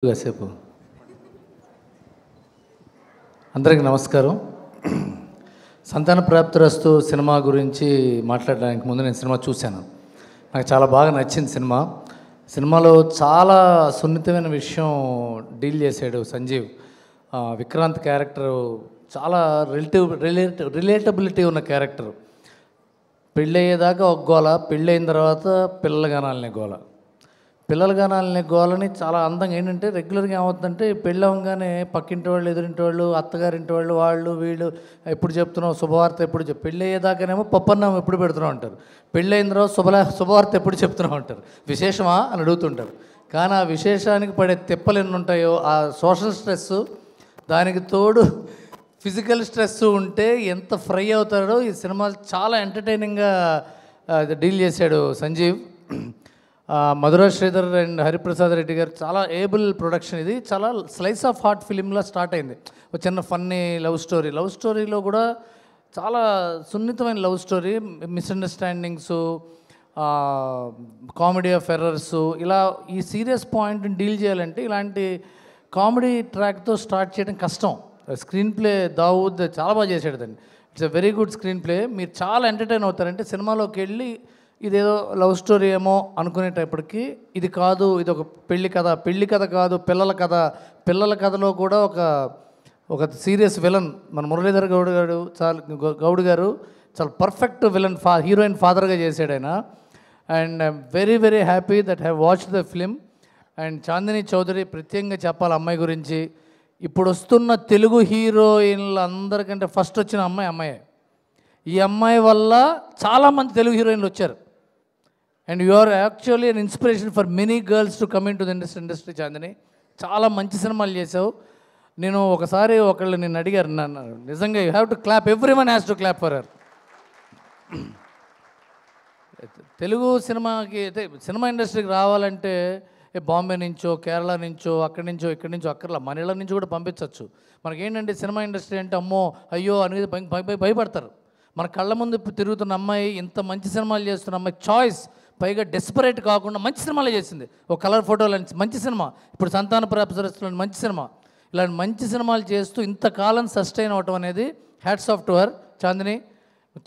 కాసేపు అందరికీ నమస్కారం. సంతాన ప్రాప్తిరస్తు సినిమా గురించి మాట్లాడడానికి ముందు నేను సినిమా చూశాను. నాకు చాలా బాగా నచ్చింది సినిమా. సినిమాలో చాలా సున్నితమైన విషయం డీల్ చేశాడు సంజీవ్. విక్రాంత్ క్యారెక్టరు చాలా రిలేటబిలిటీ ఉన్న క్యారెక్టర్. పెళ్ళయ్యేదాకా ఒక గోల, పెళ్ళయిన తర్వాత పిల్లలు కనాలనే గోల. పిల్లలు కనాలనే గోలని చాలా అందంగా ఏంటంటే రెగ్యులర్గా ఏమవుతుందంటే పెళ్ళి అవ్వగానే పక్కింటి వాళ్ళు, ఎదురింటి వాళ్ళు, అత్తగారింటి వాళ్ళు, వాళ్ళు వీళ్ళు ఎప్పుడు చెప్తున్నావు శుభవార్త ఎప్పుడు పెళ్ళి అయ్యేదాకానేమో పప్పన్నం ఎప్పుడు పెడుతున్నావు అంటారు. పెళ్ళి అయిన తర్వాత శుభవార్త ఎప్పుడు చెప్తున్నావు అంటారు. విశేషమా అని అడుగుతుంటారు. కానీ ఆ విశేషానికి పడే తిప్పలు ఎన్ని ఉంటాయో, ఆ సోషల్ స్ట్రెస్, దానికి తోడు ఫిజికల్ స్ట్రెస్ ఉంటే ఎంత ఫ్రై అవుతాడో ఈ సినిమా చాలా ఎంటర్టైనింగ్గా డీల్ చేశాడు సంజీవ్. మధురా శ్రీధర్ అండ్ హరిప్రసాద్ రెడ్డి గారు చాలా ఏబుల్ ప్రొడక్షన్. ఇది చాలా స్లైస్ ఆఫ్ హార్ట్ ఫిలింలా స్టార్ట్ అయింది. ఒక చిన్న ఫన్నీ లవ్ స్టోరీలో కూడా చాలా సున్నితమైన love story, misunderstandings, comedy of errors, ఇలా ఈ సీరియస్ పాయింట్ని డీల్ చేయాలంటే ఇలాంటి కామెడీ ట్రాక్తో స్టార్ట్ చేయడం కష్టం. స్క్రీన్ ప్లే దావూద్ చాలా బాగా చేశాడు దాన్ని. It's a very good screen play. మీరు చాలా ఎంటర్టైన్ అవుతారంటే సినిమాలోకి వెళ్ళి ఇదేదో లవ్ స్టోరీ ఏమో అనుకునేటప్పటికి ఇది కాదు, ఇది ఒక పెళ్లి కథ కాదు, పిల్లల కథలో కూడా ఒక సీరియస్ విలన్ మన మురళీధర్ గౌడ్ గారు చాలా పర్ఫెక్ట్ విలన్, హీరోయిన్ ఫాదర్గా చేశాడు ఆయన. And I'm very very happy that have watched the film. And Chandini Chowdary ప్రత్యేకంగా చెప్పాలి అమ్మాయి గురించి. ఇప్పుడు వస్తున్న తెలుగు హీరోయిన్ల అందరికంటే ఫస్ట్ వచ్చిన అమ్మాయే. ఈ అమ్మాయి వల్ల చాలామంది తెలుగు హీరోయిన్లు వచ్చారు. And you are actually an inspiration for many girls to come into the industry. Chandini చాలా మంచి సినిమాలు చేసావు. నేను ఒకసారి ఒకళ్ళు నిన్ను అడిగారు, నన్ను నిజంగా you have to clap, every one has to clap for her. Telugu సినిమాకి అయితే సినిమా ఇండస్ట్రీకి రావాలంటే బాంబే నుంచో, కేరళ నుంచో, ఇక్కడి నుంచో అక్కర్లా, మన ఇళ్ళ నుంచి కూడా పంపించవచ్చు. మనకేంటంటే సినిమా ఇండస్ట్రీ అంటే అమ్మో అయ్యో అనేది భయపడతారు. మన కళ్ళ ముందు తిరుగుతున్న అమ్మాయి, ఇంత మంచి సినిమాలు చేస్తున్న అమ్మాయి, చాయిస్, పైగా డెస్పరేట్ కాకుండా మంచి సినిమాలు చేసింది. ఒక కలర్ ఫోటోలు మంచి సినిమా, ఇప్పుడు సంతాన ప్రాప్తిరస్తులో మంచి సినిమా, ఇలాంటి మంచి సినిమాలు చేస్తూ ఇంతకాలం సస్టైన్ అవటం అనేది hats off to her. Chandini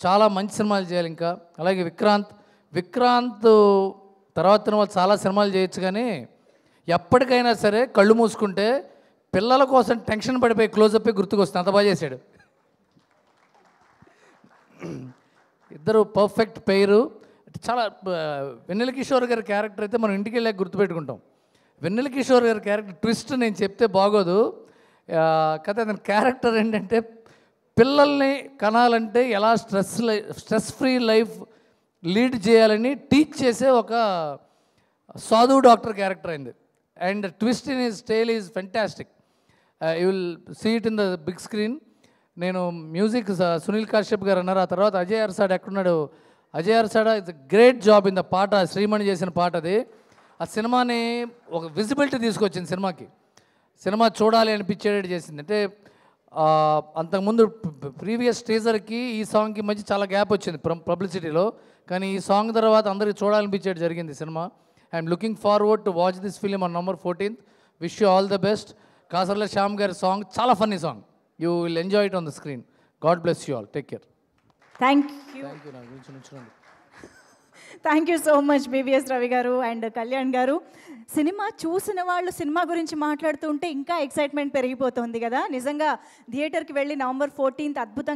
చాలా మంచి సినిమాలు చేయాలి ఇంకా. అలాగే విక్రాంత్ తర్వాత వాళ్ళు చాలా సినిమాలు చేయొచ్చు, కానీ ఎప్పటికైనా సరే కళ్ళు మూసుకుంటే పిల్లల కోసం టెన్షన్ పడిపోయి క్లోజప్ గుర్తుకొస్తుంది, అంత బాగా చేశాడు. ఇద్దరు పర్ఫెక్ట్ పేరు. చాలా వెన్నెల కిషోర్ గారి క్యారెక్టర్ అయితే మనం ఇంటికి వెళ్ళాక గుర్తుపెట్టుకుంటాం. వెన్నెల కిషోర్ గారి క్యారెక్టర్ ట్విస్ట్ నేను చెప్తే బాగోదు. కథ అతని క్యారెక్టర్ ఏంటంటే పిల్లల్ని కనాలంటే ఎలా స్ట్రెస్ ఫ్రీ లైఫ్ లీడ్ చేయాలని టీచ్ చేసే ఒక సాధు డాక్టర్ క్యారెక్టర్ అయింది. And twist in his tale is fantastic. You will see it in the big screen. నేను మ్యూజిక్ సునీల్ కాశ్యప్ గారు అన్నారు. ఆ తర్వాత అజయ్ అర్సాడ్ ఎక్కడున్నాడు? Ajay Arasada it's great job in the పాట, శ్రీమణి చేసిన పాట అది. ఆ సినిమాని ఒక విజిబిలిటీ తీసుకొచ్చింది సినిమాకి. సినిమా చూడాలి అనిపించేటట్టు చేసింది. అంటే అంతకుముందు ప్రీవియస్ టీజర్కి ఈ సాంగ్కి మధ్య చాలా గ్యాప్ వచ్చింది పబ్లిసిటీలో, కానీ ఈ సాంగ్ తర్వాత అందరికీ చూడాలనిపించేది జరిగింది cinema. I'm looking forward to watch this film on November 14th. Wish you all the best. Kasarla Shyam గారి సాంగ్ చాలా funny song. You will enjoy it on the screen. God bless you all. Take care. Thank you. Thank you so much, BVS Ravi garu and Kalyan garu. Cinema చూసిన వాళ్ళు cinema గురించి మాట్లాడుతుంటే ఇంకా excitement పెరిగిపోతుంది కదా. నిజంగా థియేటర్కి వెళ్ళి November 14th అద్భుతంగా